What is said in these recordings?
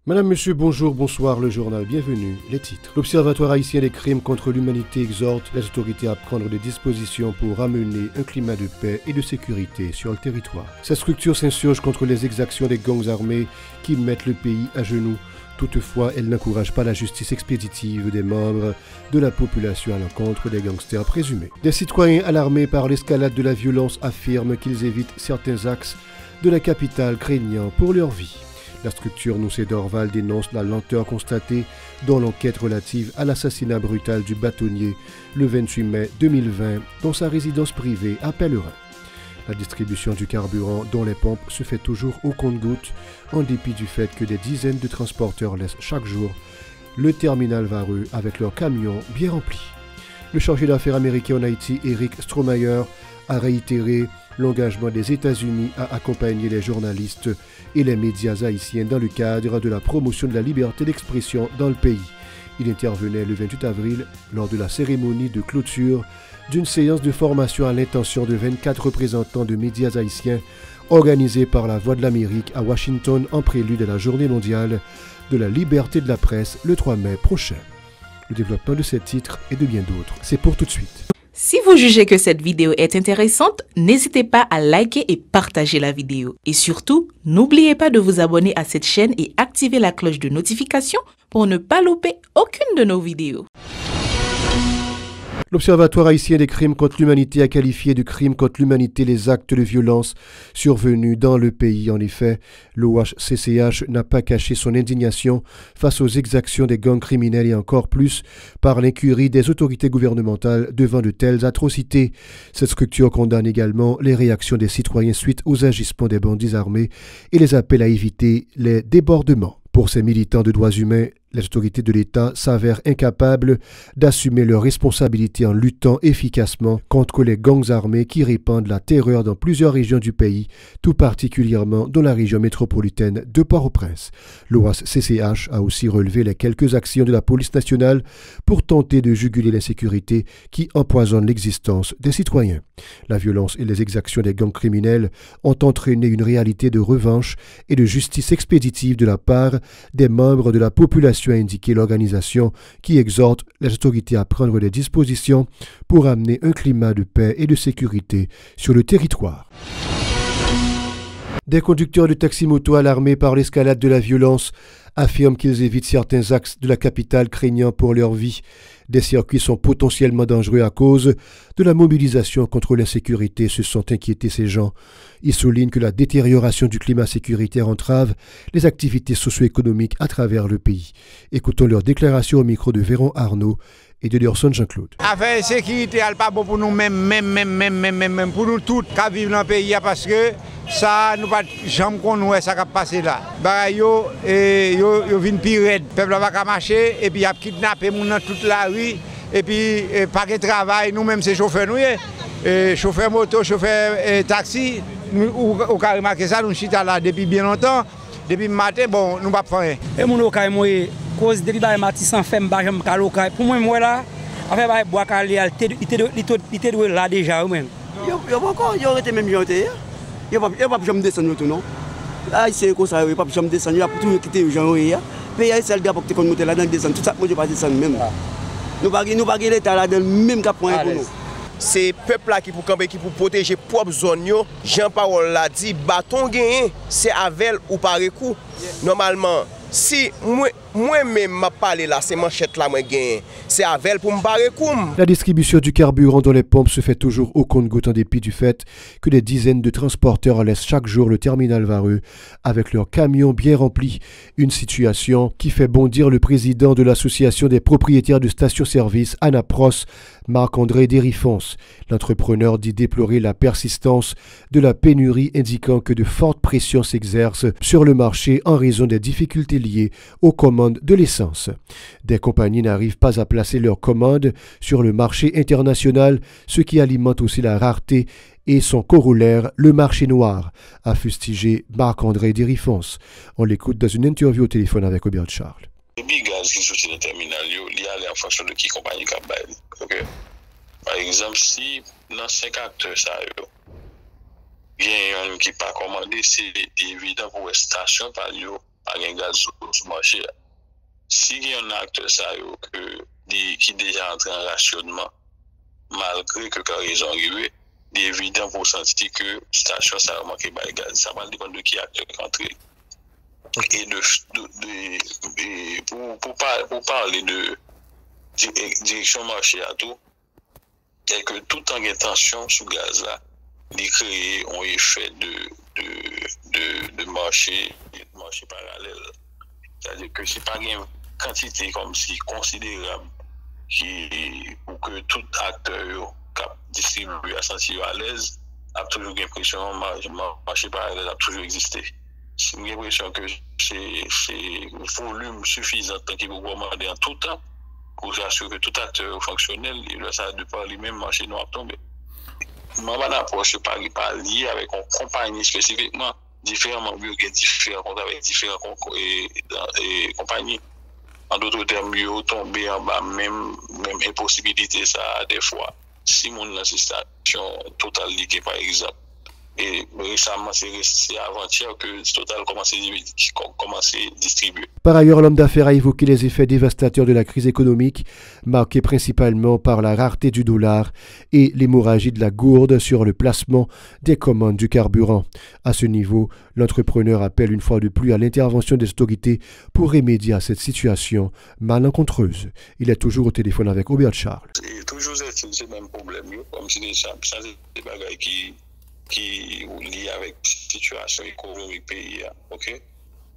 Madame, Monsieur, bonjour, bonsoir, le journal, bienvenue. Les titres. L'Observatoire haïtien des crimes contre l'humanité exhorte les autorités à prendre des dispositions pour amener un climat de paix et de sécurité sur le territoire. Cette structure s'insurge contre les exactions des gangs armés qui mettent le pays à genoux. Toutefois, elle n'encourage pas la justice expéditive des membres de la population à l'encontre des gangsters présumés. Des citoyens alarmés par l'escalade de la violence affirment qu'ils évitent certains axes de la capitale craignant pour leur vie. La structure Nous c'est Dorval dénonce la lenteur constatée dans l'enquête relative à l'assassinat brutal du bâtonnier le 28 mai 2020 dans sa résidence privée à Pellerin. La distribution du carburant dans les pompes se fait toujours au compte-gouttes en dépit du fait que des dizaines de transporteurs laissent chaque jour le terminal Vareux avec leurs camions bien remplis. Le chargé d'affaires américain en Haïti, Eric Strohmayer, a réitéré l'engagement des États-Unis à accompagner les journalistes et les médias haïtiens dans le cadre de la promotion de la liberté d'expression dans le pays. Il intervenait le 28 avril lors de la cérémonie de clôture d'une séance de formation à l'intention de 24 représentants de médias haïtiens organisée par la Voix de l'Amérique à Washington en prélude à la Journée mondiale de la liberté de la presse le 3 mai prochain. Le développement de ces titres et de bien d'autres, c'est pour tout de suite. Si vous jugez que cette vidéo est intéressante, n'hésitez pas à liker et partager la vidéo. Et surtout, n'oubliez pas de vous abonner à cette chaîne et activer la cloche de notification pour ne pas louper aucune de nos vidéos. L'Observatoire haïtien des crimes contre l'humanité a qualifié de crimes contre l'humanité les actes de violence survenus dans le pays. En effet, l'OHCCH n'a pas caché son indignation face aux exactions des gangs criminels et encore plus par l'incurie des autorités gouvernementales devant de telles atrocités. Cette structure condamne également les réactions des citoyens suite aux agissements des bandits armés et les appelle à éviter les débordements. Pour ces militants de droits humains, les autorités de l'État s'avèrent incapables d'assumer leurs responsabilités en luttant efficacement contre les gangs armés qui répandent la terreur dans plusieurs régions du pays, tout particulièrement dans la région métropolitaine de Port-au-Prince. L'OHCCH a aussi relevé les quelques actions de la police nationale pour tenter de juguler l'insécurité qui empoisonne l'existence des citoyens. La violence et les exactions des gangs criminels ont entraîné une réalité de revanche et de justice expéditive de la part des membres de la population, a indiqué l'organisation qui exhorte les autorités à prendre des dispositions pour amener un climat de paix et de sécurité sur le territoire. Des conducteurs de taxi-moto alarmés par l'escalade de la violence affirment qu'ils évitent certains axes de la capitale craignant pour leur vie. Des circuits sont potentiellement dangereux à cause de la mobilisation contre l'insécurité, se sont inquiétés ces gens. Ils soulignent que la détérioration du climat sécuritaire entrave les activités socio-économiques à travers le pays. Écoutons leur déclaration au micro de Véron Arnaud et de Lurson Jean-Claude. Affaire sécurité, elle pas bon pour nous même pour nous tous qui vivent dans le pays parce que ça nous pas jamais connaître ça qui passé là. Bah yo viennent pire, peuple va pas marcher et puis y a kidnappé moun dans toute la rue et puis pas de travail, nous même c'est chauffeurs nous chauffeur moto, chauffeur taxi, ou carrément que ça nous chita là depuis bien longtemps, depuis le matin bon nous pas faire rien. Et mon local moi cause depuis ba Matissan fait m'pa jamais ka local pour moi là affaire ba bois calé il était là déjà ou même. Yo encore yo était même janté. Yo pas jamais descendre tout non. Là c'est comme ça, yo pas jamais descendre, il a tout quitter les gens hier. Pays c'est le gars pour que monter là dans descendre tout ça moi je pas descendre même. Nous pas l'état là dans même cap point pour nous. C'est peuple là qui pour camper, qui pour protéger propre zone yo. Jean-Paul l'a dit, bâton gagné, c'est avec ou par coup. Normalement, si moi-même m'a parlé là, c'est manchette là moi gagne, c'est avec pour me barrer comme. La distribution du carburant dans les pompes se fait toujours au compte-gouttes en dépit du fait que des dizaines de transporteurs laissent chaque jour le terminal Vareux avec leurs camions bien remplis. Une situation qui fait bondir le président de l'association des propriétaires de stations-service, Anapros, Marc-André Derifons. L'entrepreneur dit déplorer la persistance de la pénurie, indiquant que de fortes pressions s'exercent sur le marché en raison des difficultés liées aux commandes de l'essence. Des compagnies n'arrivent pas à placer leurs commandes sur le marché international, ce qui alimente aussi la rareté et son corollaire, le marché noir, a fustigé Marc-André Derifons. On l'écoute dans une interview au téléphone avec Robert Charles. Le gaz qui sortit dans le terminal, il y a en fonction de qui compagnie qui a. Okay? Par exemple, si dans 5 acteurs, il y a un qui pas commandé, c'est évident pour la station par pas de gaz sur le marché. Si il y a un acteur ça, qui déjà entré en rationnement, malgré que quand ils ont arrivé, il est évident pour sentir que la station ça a manqué de gaz. Ça va dépendre de qui acteur est entré. Et pour parler de direction marché à tout, et que tout en tension sous gaz là, il crée un effet de marché parallèle. C'est-à-dire que c'est pas une quantité comme si considérable pour que tout acteur distribué à sentir à l'aise a toujours l'impression que le marché parallèle a toujours existé. J'ai l'impression que c'est un volume suffisant qui vous demander en tout temps pour assurer que tout acteur fonctionnel, ça de par lui-même marché noir tomber. Ma approche n'est pas liée avec une compagnie spécifiquement, différemment, différents comptes avec différentes compagnies. En d'autres termes, mieux tomber en bas, même impossibilité ça des fois. Si mon station Total liquée par exemple, et récemment c'est avant-hier que Total commence à distribuer. Par ailleurs, l'homme d'affaires a évoqué les effets dévastateurs de la crise économique, marquée principalement par la rareté du dollar et l'hémorragie de la gourde sur le placement des commandes du carburant. À ce niveau, l'entrepreneur appelle une fois de plus à l'intervention des autorités pour remédier à cette situation malencontreuse. Il est toujours au téléphone avec Robert Charles. C'est toujours le même problème, comme si des bagages qui liés avec la situation économique pays, ok?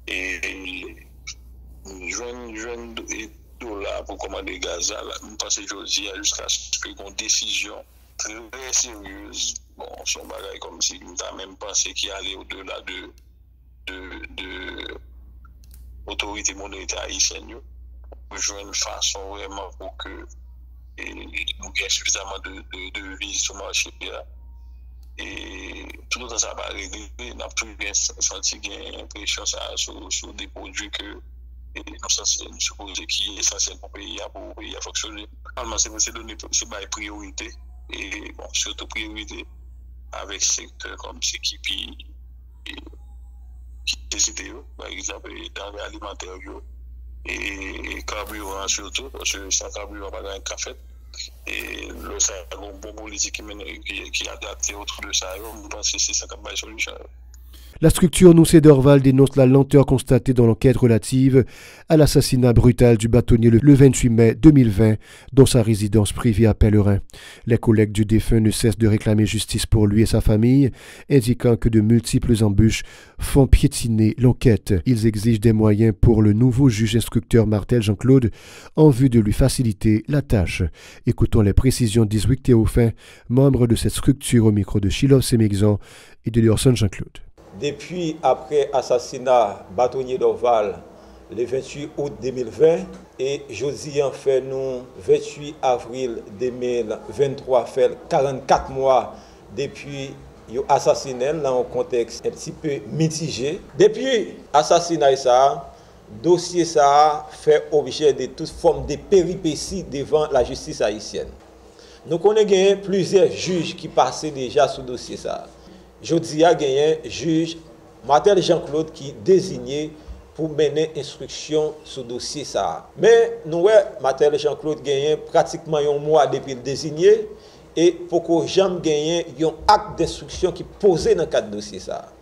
Et jeune dollar pour commander gaz, je pense que aujourd'hui, jusqu'à ce qu'il y ait une décision très sérieuse, bon, son bagage comme si on a même pensé qu'il allait au-delà de l'autorité monétaire haïtienne, pour jouer une façon vraiment pour que nous ayons suffisamment de devises sur le marché. Et tout le temps, ça va régler. On a toujours bien senti qu'il y a une impression sur des produits que nous supposons qui est essentiel pour le pays à fonctionner. Normalement, c'est donner priorité. Et bon, surtout priorité avec secteur comme ce qui décide, par exemple, dans l'alimentaire et carburant surtout, parce que sans carburant, pas de café. Et le ça a une bonne politique qui est adaptée autour de ça. Je pense que c'est ça qui va être la solution. La structure Noussé d'Orval dénonce la lenteur constatée dans l'enquête relative à l'assassinat brutal du bâtonnier le 28 mai 2020 dans sa résidence privée à Pellerin. Les collègues du défunt ne cessent de réclamer justice pour lui et sa famille, indiquant que de multiples embûches font piétiner l'enquête. Ils exigent des moyens pour le nouveau juge instructeur Martel Jean-Claude en vue de lui faciliter la tâche. Écoutons les précisions d'Iswick Théophin, membre de cette structure au micro de Chilov Semexan et de Lorson Jean-Claude. Depuis après assassinat bâtonnier d'Orval le 28 août 2020 et jeudi en fait nous 28 avril 2023 fait 44 mois depuis l'assassinat dans un contexte un petit peu mitigé. Depuis l'assassinat ça, dossier ça fait objet de toute forme de péripéties devant la justice haïtienne. Nous connaissons plusieurs juges qui passaient déjà sur dossier ça. Jodi a gagné juge Martel Jean-Claude qui désigné pour mener instruction sur le dossier ça. Mais nous Martel Jean-Claude gagné pratiquement un mois depuis le désigné et pour que jamais gagné un acte d'instruction qui posé dans le cadre de dossier ça.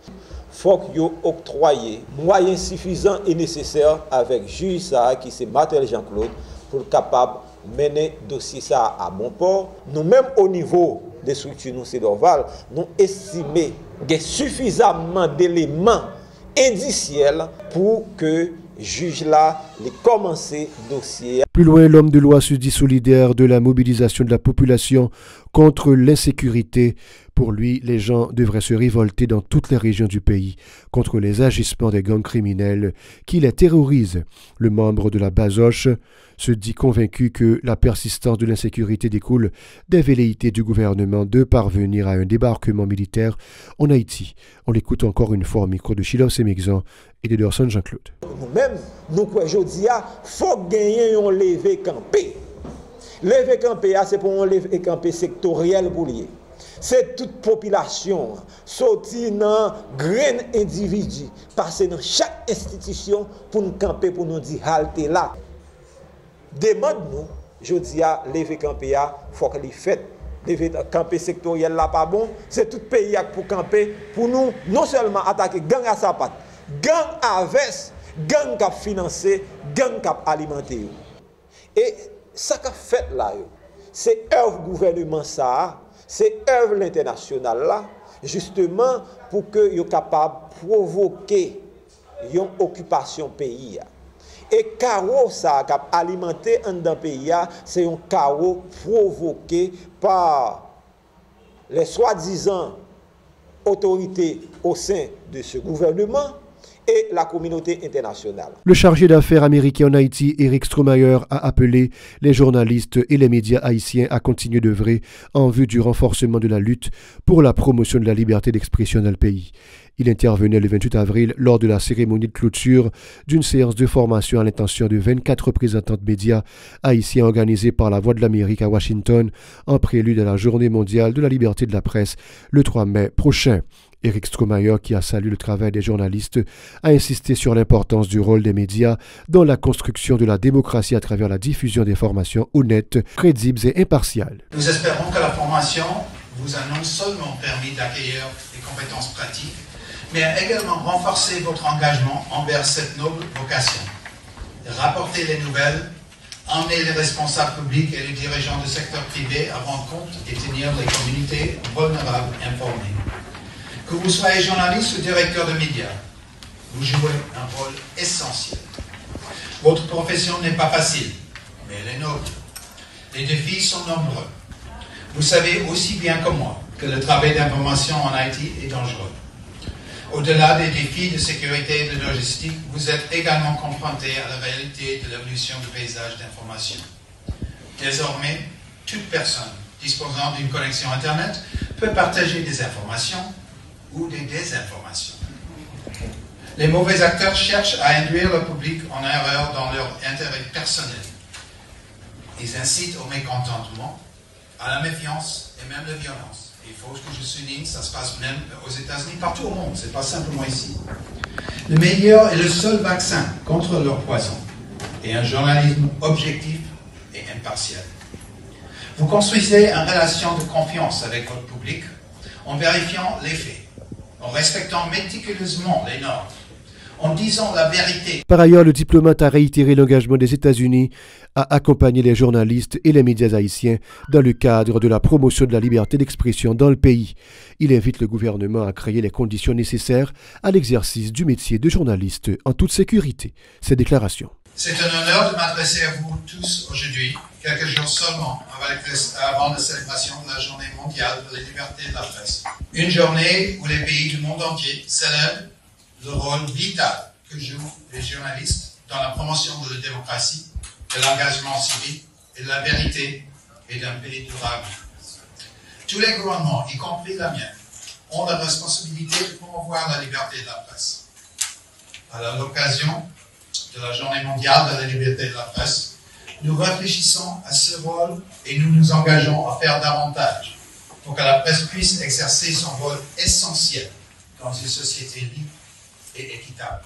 Faut que yo octroyer moyens suffisants et nécessaires avec juge ça qui c'est Martel Jean-Claude pour capable mener dossier ça à bon port. Nous-mêmes au niveau des structures Noussé d'Orval, nous estimons qu'il y a suffisamment d'éléments indiciels pour que le juge là commence le dossier. Plus loin, l'homme de loi se dit solidaire de la mobilisation de la population contre l'insécurité. Pour lui, les gens devraient se révolter dans toutes les régions du pays contre les agissements des gangs criminels qui les terrorisent. Le membre de la Bazoche se dit convaincu que la persistance de l'insécurité découle des velléités du gouvernement de parvenir à un débarquement militaire en Haïti. On l'écoute encore une fois au micro de Chilov Semexan et de Lorson Jean-Claude. Nous-mêmes, nous aujourd'hui, il faut gagner un lever campé. Lever campé, c'est pour un lever campé sectoriel pour lier. C'est toute population sorti dans grain individu, passer dans chaque institution pour nous camper, pour nous dire halte là. Demande nous, je dis à lever camper, faut que les fêtes, lever camper sectoriel là pas bon, c'est tout pays pour camper, pour nous non seulement attaquer gang à sa patte, gang à veste, gang qui financé, gang qui alimenté. Et ça qu'a fait là, c'est œuvre gouvernement ça. C'est œuvre l'international là, justement pour que soient capable de provoquer une occupation pays. Et chaos ça qui a alimenté un pays, c'est un chaos provoqué par les soi-disant autorités au sein de ce gouvernement et la communauté internationale. Le chargé d'affaires américain en Haïti, Eric Stromayer, a appelé les journalistes et les médias haïtiens à continuer d'œuvrer en vue du renforcement de la lutte pour la promotion de la liberté d'expression dans le pays. Il intervenait le 28 avril lors de la cérémonie de clôture d'une séance de formation à l'intention de 24 représentants de médias haïtiens organisée par la Voix de l'Amérique à Washington en prélude à la Journée mondiale de la liberté de la presse le 3 mai prochain. Eric Stromayer, qui a salué le travail des journalistes, a insisté sur l'importance du rôle des médias dans la construction de la démocratie à travers la diffusion d'informations honnêtes, crédibles et impartiales. Nous espérons que la formation vous a non seulement permis d'acquérir des compétences pratiques, mais a également renforcé votre engagement envers cette noble vocation. Rapporter les nouvelles, emmener les responsables publics et les dirigeants du secteur privé à rendre compte et tenir les communautés vulnérables informées. Que vous soyez journaliste ou directeur de médias, vous jouez un rôle essentiel. Votre profession n'est pas facile, mais elle est noble. Les défis sont nombreux. Vous savez aussi bien que moi que le travail d'information en Haïti est dangereux. Au-delà des défis de sécurité et de logistique, vous êtes également confrontés à la réalité de l'évolution du paysage d'information. Désormais, toute personne disposant d'une connexion Internet peut partager des informations ou des désinformations. Les mauvais acteurs cherchent à induire le public en erreur dans leur intérêt personnel. Ils incitent au mécontentement, à la méfiance et même la violence. Il faut que je souligne, ça se passe même aux États-Unis, partout au monde, c'est pas simplement ici. Le meilleur et le seul vaccin contre leur poison est un journalisme objectif et impartial. Vous construisez une relation de confiance avec votre public en vérifiant les faits, en respectant méticuleusement les normes, en disant la vérité. Par ailleurs, le diplomate a réitéré l'engagement des États-Unis à accompagner les journalistes et les médias haïtiens dans le cadre de la promotion de la liberté d'expression dans le pays. Il invite le gouvernement à créer les conditions nécessaires à l'exercice du métier de journaliste en toute sécurité. Ces déclarations. C'est un honneur de m'adresser à vous tous aujourd'hui, quelques jours seulement avant la célébration de la Journée mondiale de la liberté de la presse. Une journée où les pays du monde entier célèbrent le rôle vital que jouent les journalistes dans la promotion de la démocratie, de l'engagement civique et de la vérité et d'un pays durable. Tous les gouvernements, y compris la mienne, ont la responsabilité de promouvoir la liberté de la presse. À l'occasion de la Journée mondiale de la liberté de la presse, nous réfléchissons à ce rôle et nous nous engageons à faire davantage pour que la presse puisse exercer son rôle essentiel dans une société libre et équitable.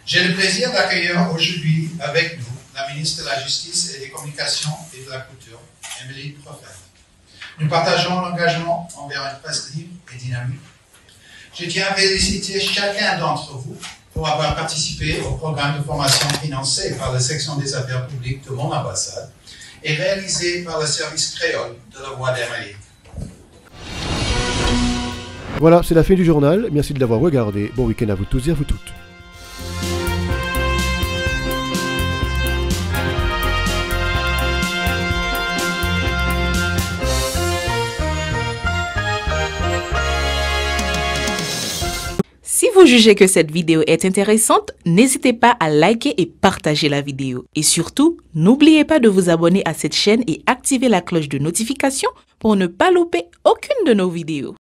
J'ai le plaisir d'accueillir aujourd'hui avec nous la ministre de la Justice et des Communications et de la Culture, Émilie Prophète. Nous partageons l'engagement envers une presse libre et dynamique. Je tiens à féliciter chacun d'entre vous pour avoir participé au programme de formation financé par la section des affaires publiques de mon ambassade et réalisé par le service créole de la Voix d'Amérique. Voilà, c'est la fin du journal. Merci de l'avoir regardé. Bon week-end à vous tous et à vous toutes. Si vous jugez que cette vidéo est intéressante, n'hésitez pas à liker et partager la vidéo. Et surtout, n'oubliez pas de vous abonner à cette chaîne et activer la cloche de notification pour ne pas louper aucune de nos vidéos.